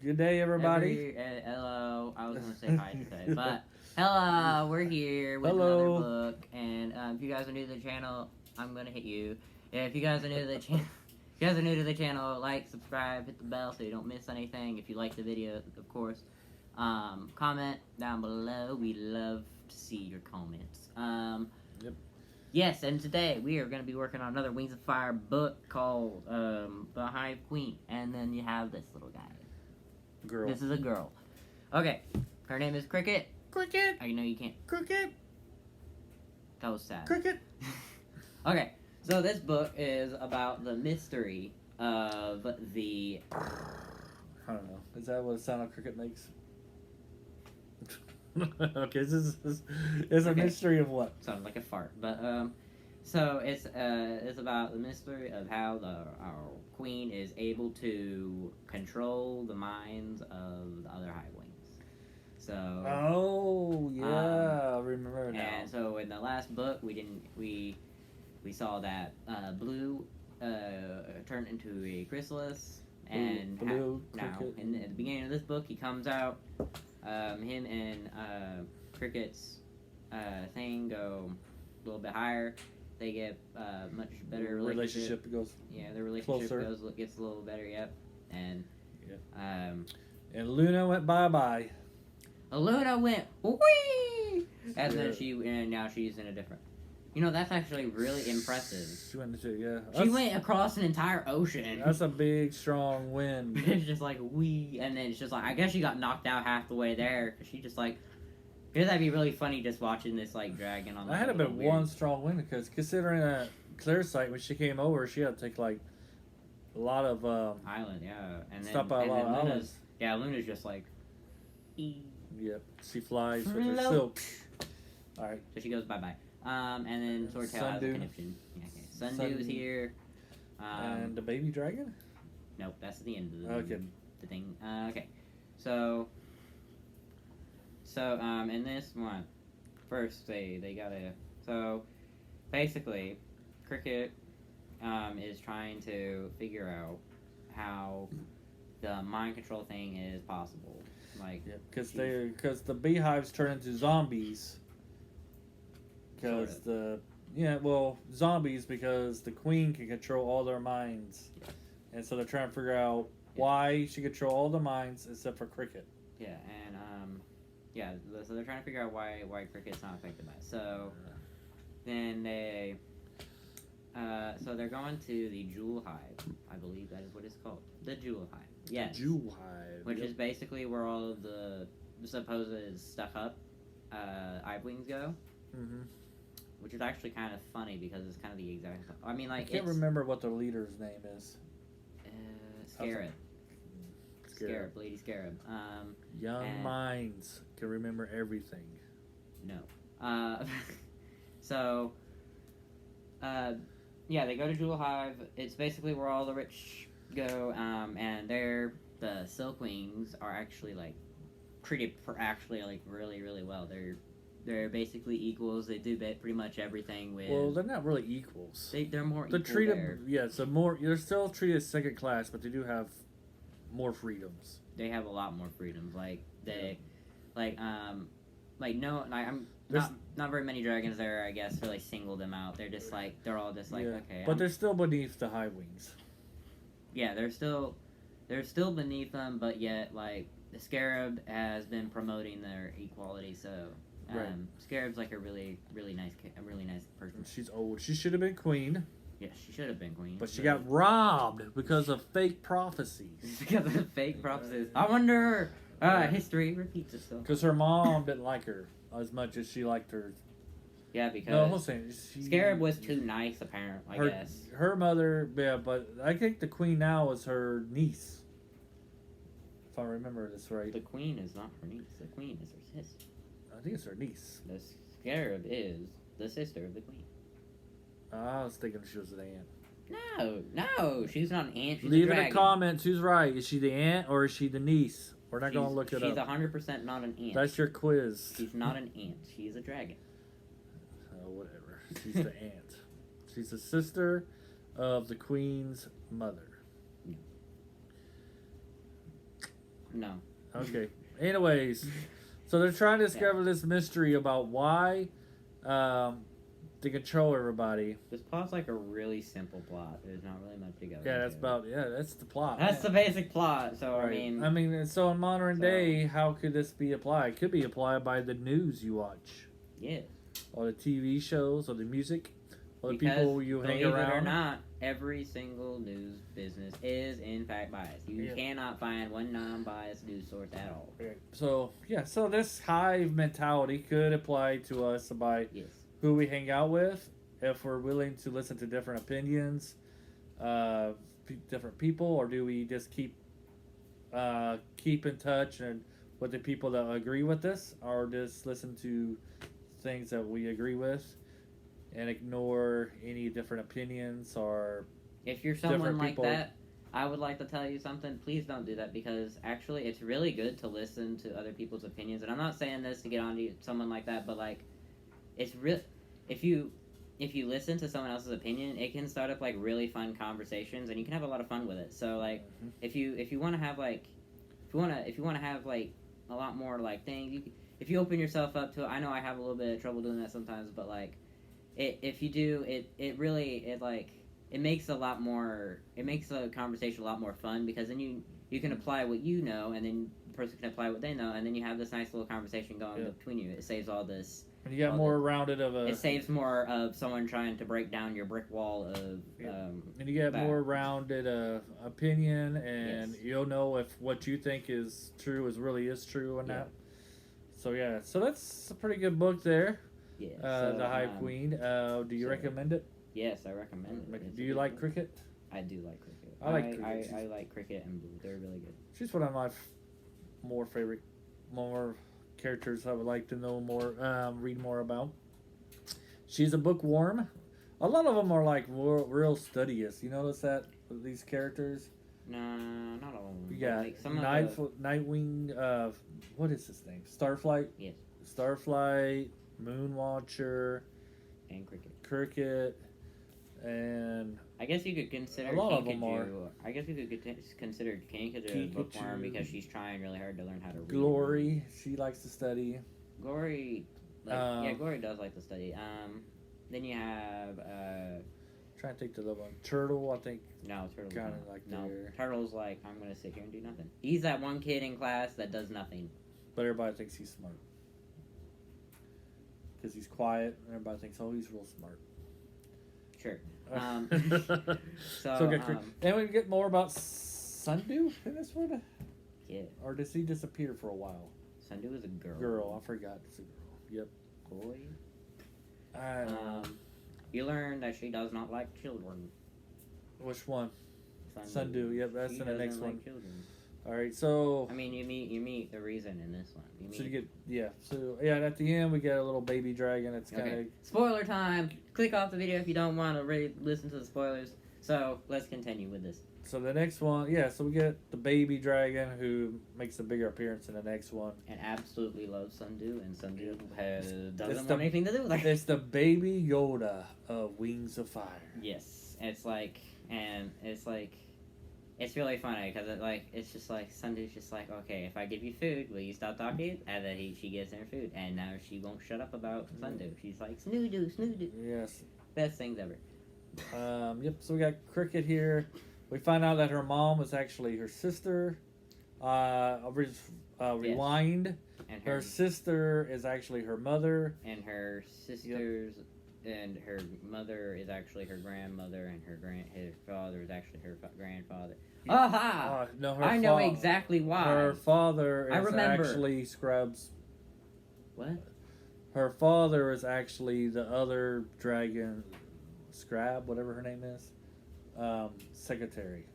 Good day, everybody. Hello. I was gonna say hi today, but hello. We're here with another Hello. book, and if you guys are new to the channel, I'm gonna hit you. If you guys are new to the channel, if you guys are new to the channel, like, subscribe, hit the bell so you don't miss anything. If you like the video, of course, comment down below. We love to see your comments. Yep. Yes, and today we are going to be working on another Wings of Fire book called The Hive Queen. And then you have this little guy. Girl. This is a girl. Okay, her name is Cricket. Cricket. I know you can't. Cricket. That was sad. Cricket. Okay, so this book is about the mystery of the... I don't know. Is that what a sound a cricket makes? Okay, this is a Okay. mystery of what? Sounded like a fart, but so it's about the mystery of how our queen is able to control the minds of the other Hivewings. So Oh yeah, I remember now. and so in the last book we saw that Blue turned into a chrysalis, and Blue now Cricket. at the beginning of this book he comes out. Him and Cricket's thing go a little bit higher. They get much better relationship. goes. Yeah, their relationship closer. gets a little better. Yep, and And Luna went bye. Luna went whee, and now she's in a different. You know, that's actually really impressive. She went into She went across an entire ocean. That's a big, strong wind. It's just like wee, and then it's just like I guess she got knocked out half the way there because she just like. Because that'd be really funny just watching this like dragon on. I had been one strong wind because considering that clear sight when she came over, she had to take like a lot of island, yeah, and stop then, by a lot of Luna's, islands. yeah, Luna's just like. Yep, she flies with her Float. silk. All right. So she goes bye bye. And then Swordtail has a Sundew. conniption. Yeah, okay. Sundew is here. And the baby dragon? Nope, that's the end of Okay. the thing. Okay, so in this one, first they gotta. So basically, Cricket is trying to figure out how the mind control thing is possible. Like, because the beehives turn into zombies. Because zombies because the queen can control all their minds, and so they're trying to figure out why she control all the minds except for Cricket. Yeah, and so they're trying to figure out why Cricket's not affected by it. So then so they're going to the Jewel Hive. I believe that is what it's called. The Jewel Hive. Yes. Jewel Hive. Which is basically where all of the supposed stuck up Hivewings go. Mm-hmm. Which is actually kind of funny because it's kind of the exact. I mean, like I can't remember what the leader's name is. Scarab. Scarab, Lady Scarab. Young minds can remember everything. No. So. Yeah, they go to Jewel Hive. It's basically where all the rich go. And the Silkwings are actually like treated really, really well. They're basically equals. They do pretty much everything with. Well, they're not really equals. They're more. They're equal treated. there. Yeah, so more. They're still treated as second class, but they do have more freedoms. They have a lot more freedoms. Like I'm not very many dragons there. I guess really single them out. They're just like okay. But they're still beneath the Hivewings. Yeah, they're still beneath them, but yet like the Scarab has been promoting their equality. So. Scarab's like a really nice person. She's old. She should have been queen. Yes, she should have been queen. But she got robbed because of fake prophecies. Because of fake prophecies. I wonder. History repeats itself. Because her mom didn't like her as much as she liked her. Yeah, because no, I'm saying Scarab was too nice, apparently. I guess her mother. Yeah, but I think the queen now is her niece. If I remember this right. The queen is not her niece. The queen is her sister. I think it's her niece. The Scarab is the sister of the queen. I was thinking she was an aunt. No, she's not an aunt. She's Leave a in dragon. the comments who's right. Is she the aunt or is she the niece? We're not going to look it up. She's 100% not an aunt. That's your quiz. She's not an aunt. She's a dragon. Oh, whatever. She's the aunt. She's the sister of the queen's mother. No. Okay. Anyways, so they're trying to discover this mystery about why they control everybody. This plot's like a really simple plot. There's not really much to go Yeah, that's into. about that's the plot. That's the basic plot. So Right. I mean, so in modern day, how could this be applied? It could be applied by the news you watch, yeah. or the TV shows, or the music, or the Because, people you hang believe around. it or not, every single news business is in fact biased. You cannot find one non-biased news source at all. Okay. So so this hive mentality could apply to us by Yes. who we hang out with, if we're willing to listen to different opinions, different people, or do we just keep in touch and with the people that agree with us, or just listen to things that we agree with and ignore any different opinions or If you're someone different like people. that, I would like to tell you something. Please don't do that, because actually it's really good to listen to other people's opinions. And I'm not saying this to get on to someone like that, but like, it's real. If you listen to someone else's opinion, it can start up like really fun conversations, and you can have a lot of fun with it. So like, if you want to have like, if you want to have like a lot more like things, if you open yourself up to it. I know I have a little bit of trouble doing that sometimes, but like, if you do, it really makes a lot more. It makes the conversation a lot more fun, because then you can apply what you know, and then the person can apply what they know, and then you have this nice little conversation going between you. It saves all this. And you got more rounded of a. It saves more of someone trying to break down your brick wall of. And you get more rounded opinion, and you'll know if what you think is true really is true or not. So so that's a pretty good book there. Yeah. The Hive Queen. Do you recommend it? Yes, I recommend it. Do you like cricket? I do like cricket. I like cricket. I like cricket and blue. They're really good. She's one of my more characters I would like to know more, read more about. She's a bookworm. A lot of them are like real studious. You notice that with these characters? No, not all of them. Yeah, Like some Nightwing. What is his name? Starflight. Yes. Starflight, Moonwatcher, and Cricket, and I guess you could consider a lot of them are. I guess you could consider Kinkajou a bookworm, because she's trying really hard to learn how to read. Glory. She likes to study. Glory. Glory does like to study. Then you have Trying to think of the one. Turtle, I think. No, Turtle's Kinda not. like No, their- Turtle's like, I'm gonna sit here and do nothing. He's that one kid in class that does nothing. But everybody thinks he's smart. Because he's quiet, and everybody thinks, oh, he's real smart. Sure. And we get more about Sundew in this one? Yeah. Or does he disappear for a while? Sundew is a girl. Girl, I forgot. It's a girl. Yep. Boy. I don't know. You learn that she does not like children. Which one? Sundew. Yep, that's she in the next doesn't like one. Children. All right, so. I mean, you meet the reason in this one. So you get and at the end we get a little baby dragon. It's kind of spoiler time. Click off the video if you don't want to really listen to the spoilers. So let's continue with this. So the next one, so we get the baby dragon who makes a bigger appearance in the next one. And absolutely loves Sundew, and Sundew doesn't want anything to do with her. It's the baby Yoda of Wings of Fire. Yes, it's really funny, because it's just like Sundew's just like, okay, if I give you food, will you stop talking? And then she gives her food, and now she won't shut up about Sundew. She's like, Snoodoo. Yes. Best things ever. Yep. So we got Cricket here. We find out that her mom was actually her sister. Rewind. And her sister is actually her mother. And her sisters, and her mother is actually her grandmother, and her father is actually her grandfather. Aha! No, I know exactly why. Her father is actually Scrubs. What? Her father is actually the other dragon, Scrab, whatever her name is, secretary.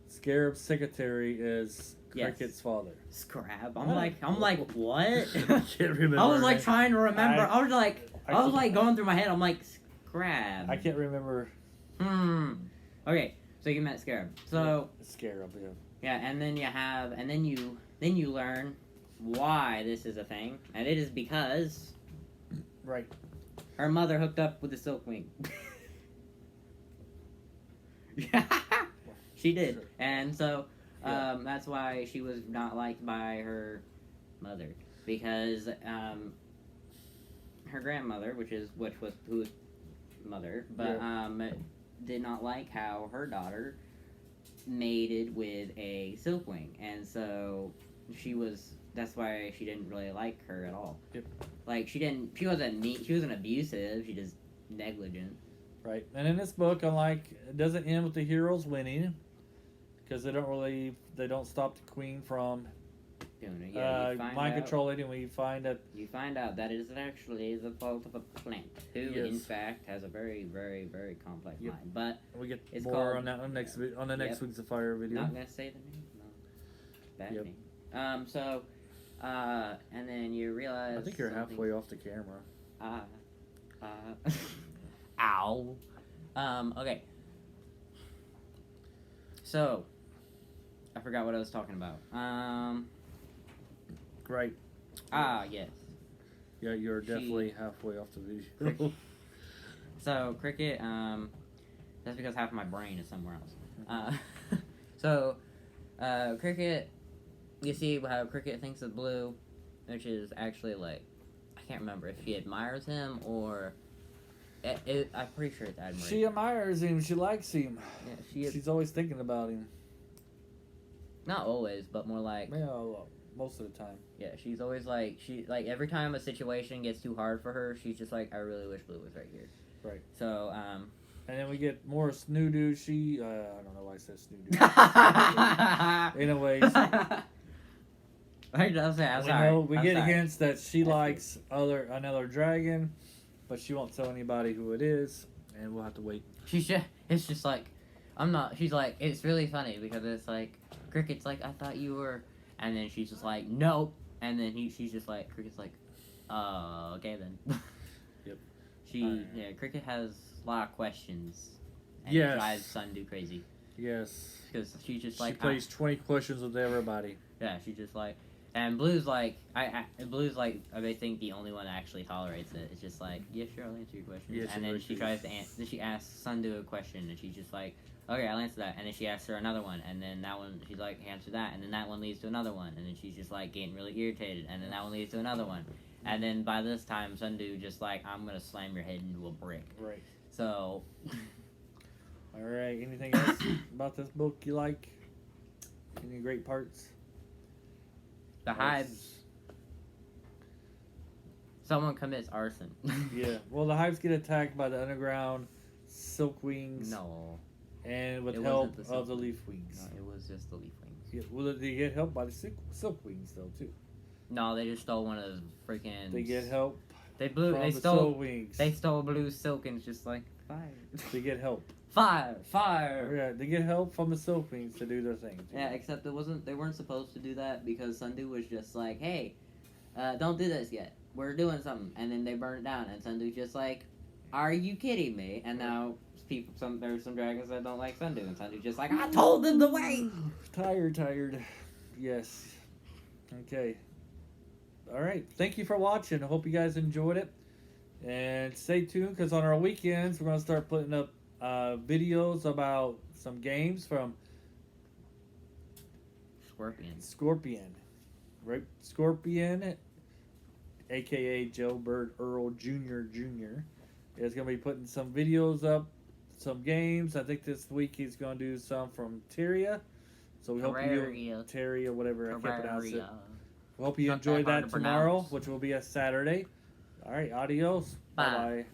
Scarab's secretary is Cricket's father. Scrab. I'm like, what? I can't remember. I was like trying to remember. I was like going through my head. I'm like, Scrab. I can't remember. Okay, so you met Scarab. So Scarab, yeah. Yeah, and then you learn why this is a thing, and it is because her mother hooked up with the Silkwing. She did, Sure. and so Yeah. that's why she was not liked by her mother, because her grandmother, which was who's mother, but did not like how her daughter mated with a silkwing, and so that's why she didn't really like her at all. Yep. Like she wasn't mean, she wasn't abusive, she just negligent. Right. And in this book, it doesn't end with the heroes winning, because they don't stop the queen from Doing it. Yeah, mind controlling, and we find that you find out that it is actually the fault of a plant, who Yes. in fact has a very, very, very complex Yep. mind. But we get It's more called- on that on the next Yep. week's of Fire video. not gonna say the name. No, bad Yep. name. So, and then you realize I think you're something- halfway off the camera. Ow. Okay. So, I forgot what I was talking about. Right. Yes. Yeah, you're definitely halfway off the video. So, Cricket, that's because half of my brain is somewhere else. So, Cricket, you see how Cricket thinks of Blue, which is actually like, I can't remember if she admires him or, I'm pretty sure it's admiration. She admires him. She likes him. Yeah, She's always thinking about him. not always, but more like, Yeah, most of the time. yeah, she's always like, every time a situation gets too hard for her, she's just like, I really wish Blue was right here. Right. So, And then we get more Snoo-Doo. She, I don't know why I said Snoo-Doo. Anyways, I'm we sorry. know we I'm get sorry. hints that she That's likes another dragon, but she won't tell anybody who it is, and we'll have to wait. It's just like, she's like, it's really funny because it's like, Cricket's like, I thought you were, and then she's just like, nope, and then she's just like, Cricket's like, okay then. Yep. Cricket has a lot of questions. And Yes. it drives Sundew crazy. Yes. Because she's just She like, plays 20 questions with everybody. yeah, she's just like, and Blue's like, Blue's like, I think the only one that actually tolerates it. It's just like, yeah, sure, I'll answer your question. Yeah, and then she tries to answer. Then she asks Sundew a question, and she's just like, okay, I'll answer that. And then she asks her another one, and then that one, she's like, answer that. And then that one leads to another one, and then she's just like getting really irritated, and then that one leads to another one. And then by this time, Sundew just like, I'm gonna slam your head into a brick. Right. So, All right. Anything else about this book you like? Any great parts? the Hives. Someone commits arson. Yeah. Well, the Hives get attacked by the underground Silkwings. No. And with It help wasn't the of the Silkwings. Leafwings. No, it was just the Leafwings. Yeah, well, they get help by the Silkwings, though, too. No, they just stole one of the freaking. They get help They from They the stole. Silkwings. They stole Blue Silk and it's just like fire. They get help. Fire. Yeah, they get help from the Silkwings to do their thing. Too. Yeah, except it wasn't. They weren't supposed to do that because Sundew was just like, hey, don't do this yet. We're doing something, and then they burn it down, and Sundew's just like, are you kidding me? And now there's some dragons that don't like Sundew, and Sundew's just like, I told them to wait. Tired. Yes. Okay. All right. Thank you for watching. I hope you guys enjoyed it. And stay tuned because on our weekends, we're going to start putting up videos about some games from Scorpion. Right? Scorpion, a.k.a. Jailbird Earl Jr. is going to be putting some videos up, some games. I think this week he's going to do some from Terria. So we hope you... Terria, whatever, I can't pronounce it. We hope you enjoy that tomorrow, which will be a Saturday. All right, adios. Bye. Bye-bye.